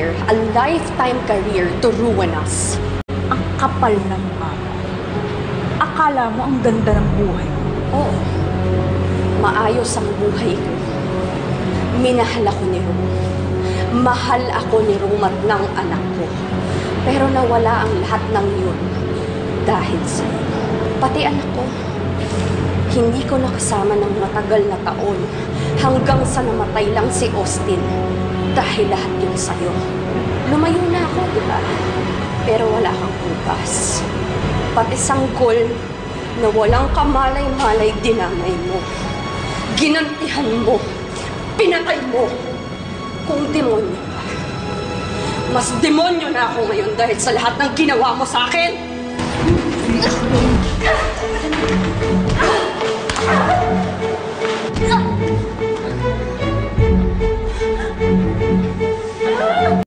career, a lifetime career to ruin us. Ang kapal na mukha mo. Akala mo ang ganda ng buhay mo. Oo, maayos ang buhay ko. Minahal ako ni Rom. Mahal ako ni Rom at ng anak ko. Pero nawala ang lahat ng yun dahil sa'yo. Pati anak ko, hindi ko nakasama ng matagal na taon hanggang sa namatay lang si Austin dahil lahat yun sa'yo. Lumayo na ako, di ba? Pero wala kang bukas. Pati sanggol na walang kamalay-malay dinamay mo. Ginantihan mo. Pinatay mo. Kung demonyo ka. Mas demonyo na ako ngayon dahil sa lahat ng ginawa mo sa akin. Ah!